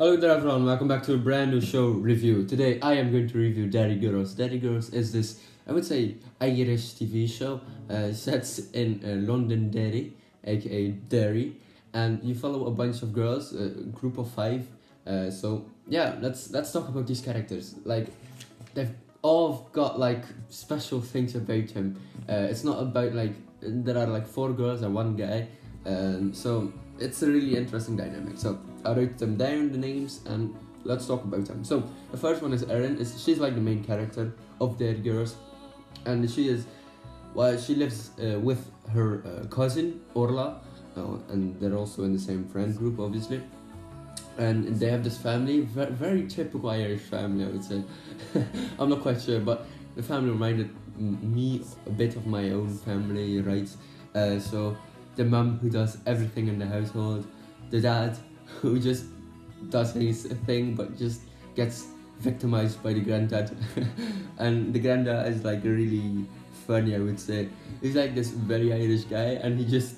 Hello there everyone, welcome back to a brand new show review. Today I am going to review Derry Girls. Derry Girls is this, I would say, Irish TV show set in London, Derry, aka Derry, and you follow a bunch of girls, a group of five. So yeah, let's talk about these characters. Like they've all got like special things about them. It's not about like there are like four girls and one guy, so it's a really interesting dynamic. So I wrote them down, the names, and let's talk about them. So the first one is Erin. She's like the main character of their girls, and she lives with her cousin Orla, and they're also in the same friend group, obviously. And they have this family, very typical Irish family, I would say. I'm not quite sure, but the family reminded me a bit of my own family, right? So the mum who does everything in the household, the dad who just does his thing but just gets victimized by the granddad. And the granddad is like really funny, I would say. He's like this very Irish guy, and he just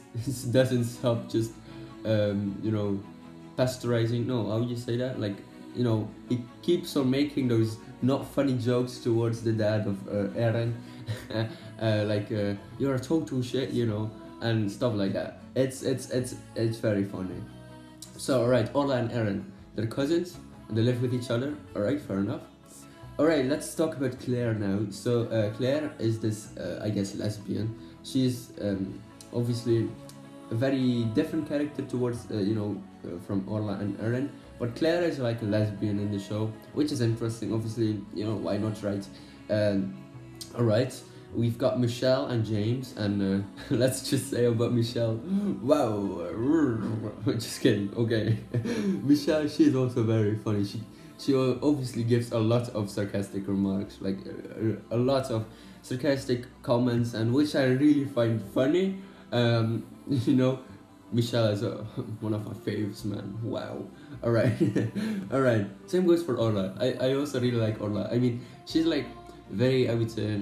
doesn't stop just pasteurizing. No, how would you say that? Like, he keeps on making those not funny jokes towards the dad of Erin. You're a total shit, and stuff like that. It's very funny. So alright, Orla and Erin, they're cousins and they live with each other. Alright, fair enough. Alright, let's talk about Claire now. So Claire is this, I guess, lesbian. She's obviously a very different character towards, from Orla and Erin. But Claire is like a lesbian in the show, which is interesting. Obviously, why not, right? Alright, we've got Michelle and James, and let's just say about Michelle, wow, just kidding, okay. Michelle, she's also very funny. She obviously gives a lot of sarcastic remarks, like a lot of sarcastic comments, and which I really find funny. Michelle is one of my faves, man. Wow. Alright. Alright. Same goes for Orla. I also really like Orla. I mean, she's like very, I would say,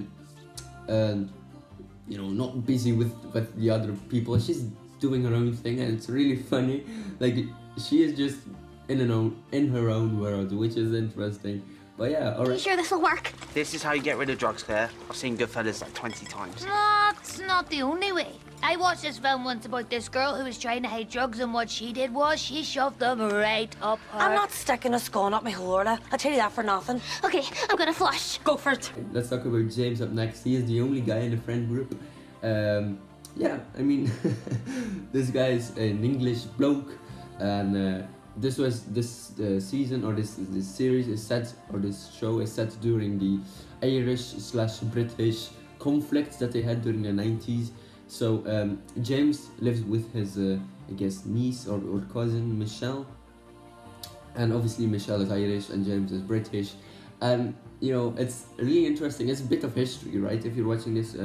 not busy with the other people. She's doing her own thing, and it's really funny. Like, she is just in her own world, which is interesting. But yeah, alright. Are you sure this will work? This is how you get rid of drugs, Claire. I've seen Goodfellas like 20 times. That's not the only way. I watched this film once about this girl who was trying to hide drugs, and what she did was she shoved them right up her. I'm not sticking a scone up my hole, Orla. I'll tell you that for nothing. Okay, I'm gonna flush. Go for it. Let's talk about James up next. He is the only guy in the friend group. Yeah, I mean, this guy is an English bloke, and this season, or this series is set, or this show is set during the Irish/British conflicts that they had during the 90s. So James lives with his, I guess, niece or cousin, Michelle. And obviously Michelle is Irish and James is British. And, it's really interesting. It's a bit of history, right? If you're watching this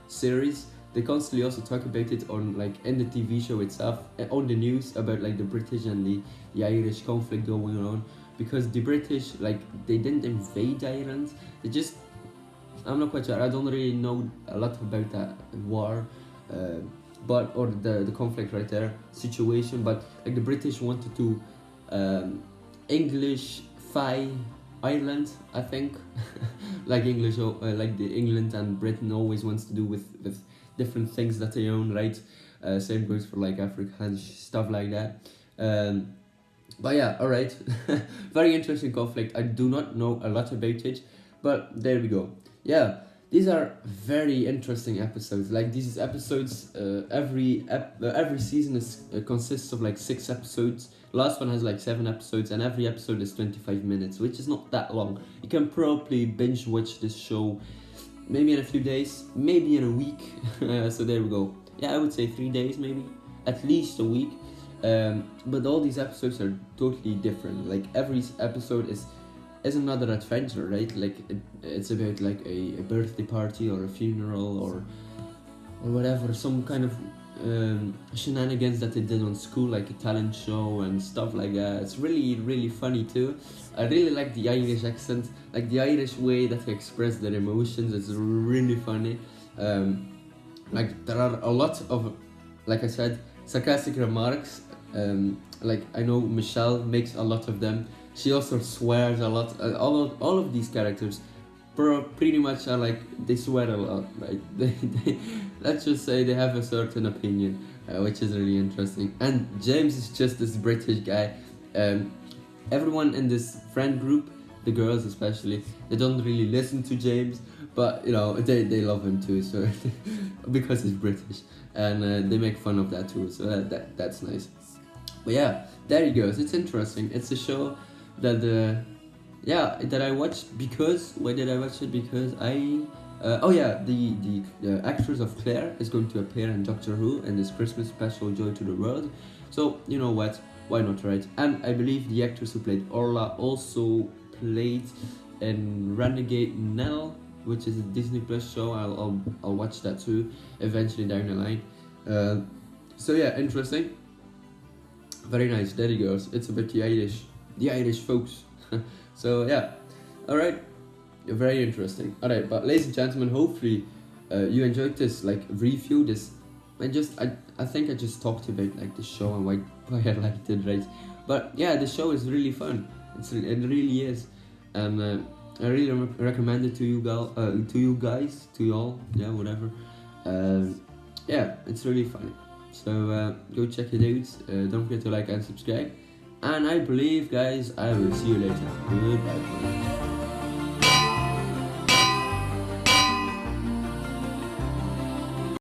series, they constantly also talk about it on, like, in the TV show itself, on the news, about, like, the British and the Irish conflict going on. Because the British, like, they didn't invade Ireland. They just, I'm not quite sure. I don't really know a lot about that war. Or the conflict right there situation, but like the British wanted to Englishify Ireland, I think. Like the England and Britain always wants to do with different things that they own, right? Same goes for like Africa and stuff like that. But yeah, alright. Very interesting conflict. I do not know a lot about it, but there we go. Yeah. These are very interesting episodes. Like, these episodes, every season consists of like 6 episodes. Last one has like 7 episodes, and every episode is 25 minutes, which is not that long. You can probably binge watch this show maybe in a few days, maybe in a week. So there we go. Yeah, I would say 3 days, maybe at least a week. But all these episodes are totally different. Like, every episode is another adventure, right? Like, it's about like a birthday party or a funeral or whatever, some kind of shenanigans that they did on school, like a talent show and stuff like that. It's really, really funny too. I really like the Irish accent, like the Irish way that they express their emotions. It's really funny. Like, there are a lot of, like I said, sarcastic remarks Like I know Michelle makes a lot of them. She also swears a lot. All of these characters, pretty much are like they swear a lot, right? Let's just say they have a certain opinion, which is really interesting. And James is just this British guy. Everyone in this friend group, the girls especially, they don't really listen to James, but you know they love him too. So because he's British, and they make fun of that too. So that's nice. But yeah, there he goes. It's interesting. It's a show that that I watched because why did I watch it? Because the actress of Claire is going to appear in Doctor Who in this Christmas special Joy to the World. So you know what? Why not, right? And I believe the actress who played Orla also played in Renegade Nell, which is a Disney Plus show. I'll watch that too eventually down the line. So yeah, interesting. Very nice, Daddy Girls. It's a bit the Irish folks. So yeah, all right, very interesting. All right, but ladies and gentlemen, hopefully you enjoyed this like review. I think I just talked about like the show and why I liked it, right? But yeah, the show is really fun. It really is, and I really recommend it to you guys, to y'all, yeah, whatever. Yeah, it's really funny. So go check it out. Don't forget to like and subscribe. And I believe, guys, I will see you later. Goodbye.